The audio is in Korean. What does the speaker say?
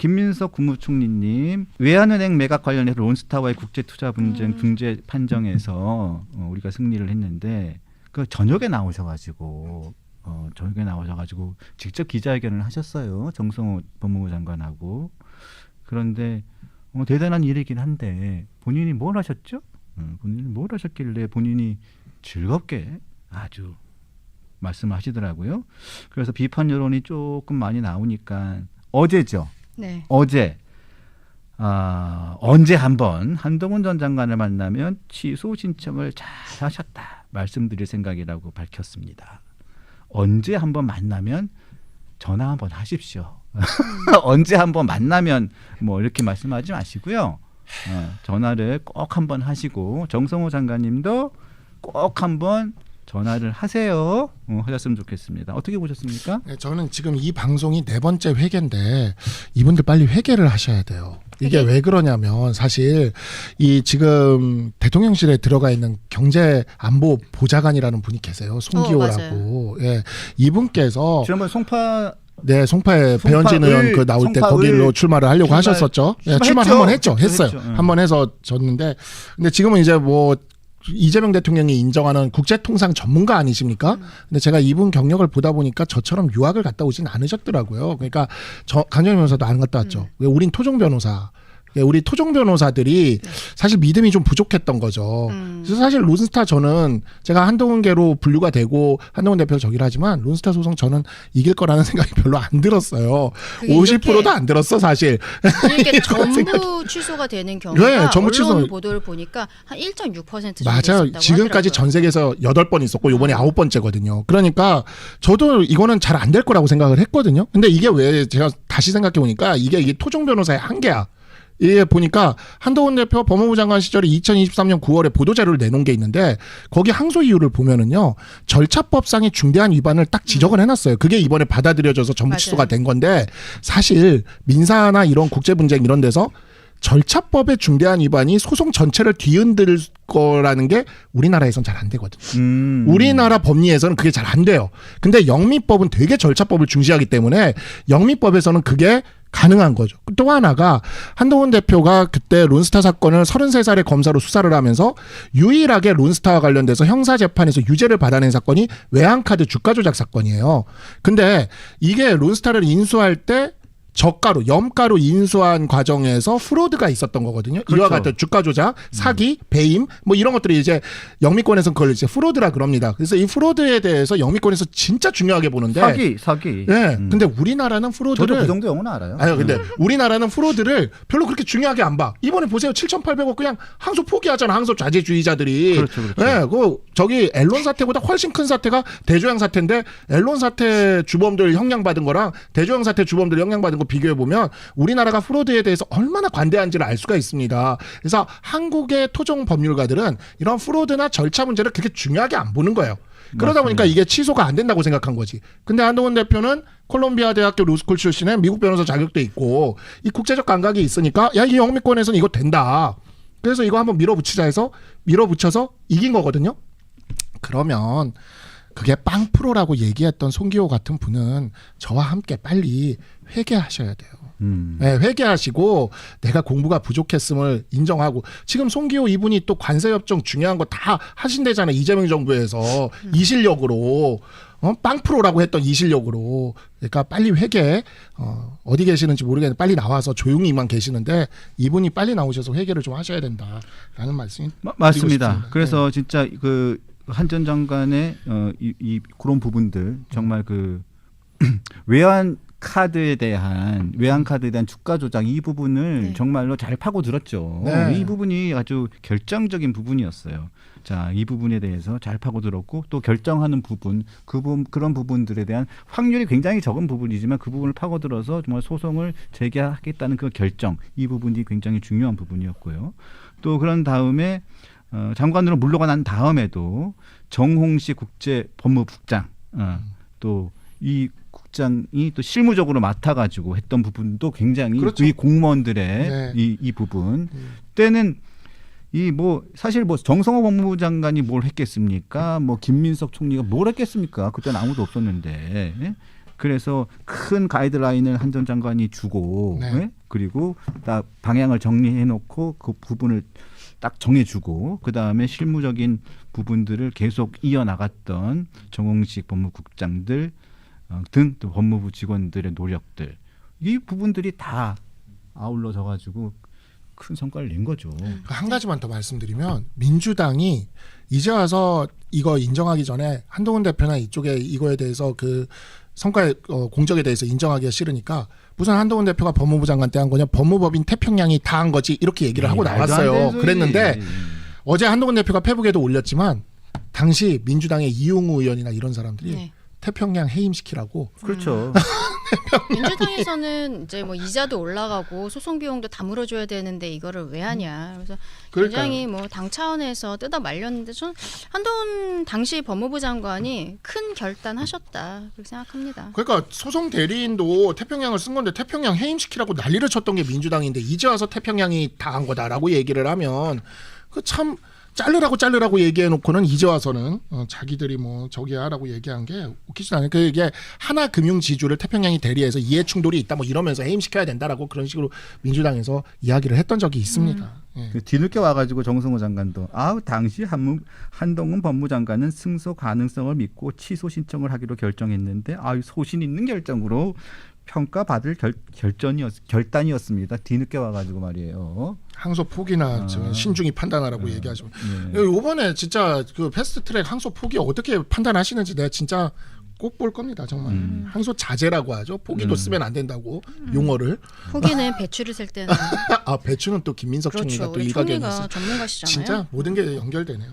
김민석 국무총리님 외환은행 매각 관련해서 론스타와의 국제투자 분쟁 중재 판정에서 우리가 승리를 했는데 그 저녁에 나오셔가지고 직접 기자회견을 하셨어요. 정성호 법무부 장관하고. 그런데 대단한 일이긴 한데 본인이 뭘 하셨죠? 본인이 뭘 하셨길래 본인이 즐겁게 아주 말씀하시더라고요. 그래서 비판 여론이 조금 많이 나오니까 어제죠. 네. 어제 언제 한번 한동훈 전 장관을 만나면 취소 신청을 잘 하셨다 말씀드릴 생각이라고 밝혔습니다. 언제 한번 만나면 전화 한번 하십시오. 언제 한번 만나면 뭐 이렇게 말씀하지 마시고요. 전화를 꼭 한번 하시고 정성호 장관님도 꼭 한번 전화를 하세요. 하셨으면 좋겠습니다. 어떻게 보셨습니까? 네, 저는 지금 이 방송이 4번째 회계인데 이분들 빨리 회계를 하셔야 돼요. 이게 왜 그러냐면 사실 이 지금 대통령실에 들어가 있는 경제안보 보좌관이라는 분이 계세요. 송기호라고. 예, 이분께서 지난번 송파 네, 송파에 배현진 의원 그 나올 때 거기로 출마를 하려고 하셨었죠. 예, 출마를 한번 했어요. 한번 해서 졌는데, 근데 지금은 이제 뭐 이재명 대통령이 인정하는 국제통상 전문가 아니십니까? 근데 제가 이분 경력을 보다 보니까 저처럼 유학을 갔다 오진 않으셨더라고요. 그러니까 강정희 변호사도 안 갔다 왔죠. 왜 우린 토종 변호사. 우리 토종 변호사들이 사실 믿음이 좀 부족했던 거죠. 그래서 사실 론스타 저는 제가 한동훈계로 분류가 되고 한동훈 대표 저기를 하지만 론스타 소송 저는 이길 거라는 생각이 별로 안 들었어요. 50%도 안 들었어 사실. 이렇게 전부 취소가 되는 경우가 네, 전부 언론 취소. 보도를 보니까 한 1.6% 정도 맞아요. 있었다고 지금까지 하더라고요. 전 세계에서 8번 있었고 이번에 9번째거든요. 그러니까 저도 이거는 잘 안 될 거라고 생각을 했거든요. 근데 이게 왜 제가 다시 생각해 보니까 이게 토종 변호사의 한계야. 이게 보니까 한동훈 대표 법무부 장관 시절에 2023년 9월에 보도자료를 내놓은 게 있는데 거기 항소 이유를 보면은요 절차법상의 중대한 위반을 딱 지적을 해놨어요. 그게 이번에 받아들여져서 전부 취소가 된 건데 사실 민사나 이런 국제 분쟁 이런 데서 절차법의 중대한 위반이 소송 전체를 뒤흔들 거라는 게 우리나라에선 잘 안 되거든요. 우리나라 법리에서는 그게 잘 안 돼요. 근데 영미법은 되게 절차법을 중시하기 때문에 영미법에서는 그게 가능한 거죠. 또 하나가 한동훈 대표가 그때 론스타 사건을 33살의 검사로 수사를 하면서 유일하게 론스타와 관련돼서 형사재판에서 유죄를 받아낸 사건이 외환카드 주가 조작 사건이에요. 근데 이게 론스타를 인수할 때 저가로 염가로 인수한 과정에서 프로드가 있었던 거거든요. 그렇죠. 이와 같은 주가 조작, 사기, 배임 뭐 이런 것들이 이제 영미권에서는 그걸 이제 프로드라 그럽니다. 그래서 이 프로드에 대해서 영미권에서 진짜 중요하게 보는데 사기. 네. 근데 우리나라는 프로드를 저도 그 정도 영어는 알아요. 아니요. 근데 우리나라는 프로드를 별로 그렇게 중요하게 안 봐. 이번에 보세요. 7,800억 그냥 항소 포기하잖아. 항소 자제주의자들이. 그렇죠. 네, 저기 앨런 사태보다 훨씬 큰 사태가 대조양 사태인데 앨런 사태 주범들 형량받은 거랑 대조양 사태 주범들 형량받은 거 비교해 보면 우리나라가 프로드에 대해서 얼마나 관대한지를 알 수가 있습니다. 그래서 한국의 토종 법률가들은 이런 프로드나 절차 문제를 그렇게 중요하게 안 보는 거예요. 그러다 보니까 이게 취소가 안 된다고 생각한 거지. 근데 한동훈 대표는 콜롬비아 대학교 로스쿨 출신에 미국 변호사 자격도 있고 이 국제적 감각이 있으니까 야, 이 영미권에서는 이거 된다. 그래서 이거 한번 밀어붙이자 해서 밀어붙여서 이긴 거거든요. 그러면 그게 빵프로라고 얘기했던 송기호 같은 분은 저와 함께 빨리 회개하셔야 돼요. 네, 회개하시고 내가 공부가 부족했음을 인정하고 지금 송기호 이분이 또 관세협정 중요한 거 다 하신대잖아요. 이재명 정부에서 이 실력으로 빵프로라고 했던 이 실력으로 그러니까 빨리 회개 어디 계시는지 모르겠는데 빨리 나와서 조용히만 계시는데 이분이 빨리 나오셔서 회개를 좀 하셔야 된다라는 말씀이 맞습니다. 그래서 진짜 그 한 전 장관의 그런 부분들 정말 그 외환 카드에 대한 주가 조작 이 부분을 정말로 잘 파고들었죠. 네. 이 부분이 아주 결정적인 부분이었어요. 자, 이 부분에 대해서 잘 파고들었고 또 결정하는 부분, 그런 부분들에 대한 확률이 굉장히 적은 부분이지만 그 부분을 파고들어서 정말 소송을 제기하겠다는 그 결정, 이 부분이 굉장히 중요한 부분이었고요. 또 그런 다음에 장관으로 물러가 난 다음에도 정홍식 국제법무국장 또 이 국장이 또 실무적으로 맡아가지고 했던 부분도 굉장히 그렇죠. 이 공무원들의 이 부분 때는 이 뭐 사실 뭐 정성호 법무부 장관이 뭘 했겠습니까? 뭐 김민석 총리가 뭘 했겠습니까? 그때는 아무도 없었는데 그래서 큰 가이드라인을 한 전 장관이 주고 네. 예? 그리고 딱 방향을 정리해놓고 그 부분을 딱 정해주고 그 다음에 실무적인 부분들을 계속 이어나갔던 정홍식 법무국장들 등 또 법무부 직원들의 노력들 이 부분들이 다 아울러져 가지고 큰 성과를 낸 거죠. 한 가지만 더 말씀드리면 민주당이 이제 와서 이거 인정하기 전에 한동훈 대표나 이쪽에 이거에 대해서 그 성과의 공적에 대해서 인정하기가 싫으니까 무슨 한동훈 대표가 법무부 장관 때 한 거냐 법무법인 태평양이 다 한 거지 이렇게 얘기를 하고 말도 안 나왔어요. 되는 소리. 그랬는데 어제 한동훈 대표가 페북에도 올렸지만 당시 민주당의 이용우 의원이나 이런 사람들이 네. 태평양 해임시키라고 그렇죠. 민주당에서는 이제 뭐 이자도 올라가고 소송 비용도 다 물어줘야 되는데 이거를 왜 하냐. 그래서 굉장히 뭐 당 차원에서 뜯어 말렸는데 저는 한동훈 당시 법무부 장관이 큰 결단하셨다 그렇게 생각합니다. 그러니까 소송 대리인도 태평양을 쓴 건데 태평양 해임시키라고 난리를 쳤던 게 민주당인데 이제 와서 태평양이 다 한 거다라고 얘기를 하면 그 참 자르라고 얘기해놓고는 이제 와서는 자기들이 뭐 저기 하라고 얘기한 게 웃기지도 않아요. 그게 하나금융지주를 태평양이 대리해서 이해충돌이 있다 뭐 이러면서 해임시켜야 된다라고 그런 식으로 민주당에서 이야기를 했던 적이 있습니다. 예. 그 뒤늦게 와가지고 정성호 장관도 당시 한동훈 법무장관은 승소 가능성을 믿고 취소 신청을 하기로 결정했는데 소신 있는 결정으로 평가받을 결단이었습니다. 뒤늦게 와가지고 말이에요. 항소 포기나 신중히 판단하라고 얘기하시면 이번에 진짜 그 패스트트랙 항소 포기 어떻게 판단하시는지 내가 진짜 꼭 볼 겁니다. 정말 항소 자제라고 하죠. 포기도 쓰면 안 된다고 용어를. 포기는 배추를 셀 때는 배추는 또 김민석 그렇죠. 총리가 또 우리 일가견이 총리가 있어요. 전문가시잖아요. 진짜 모든 게 연결되네요.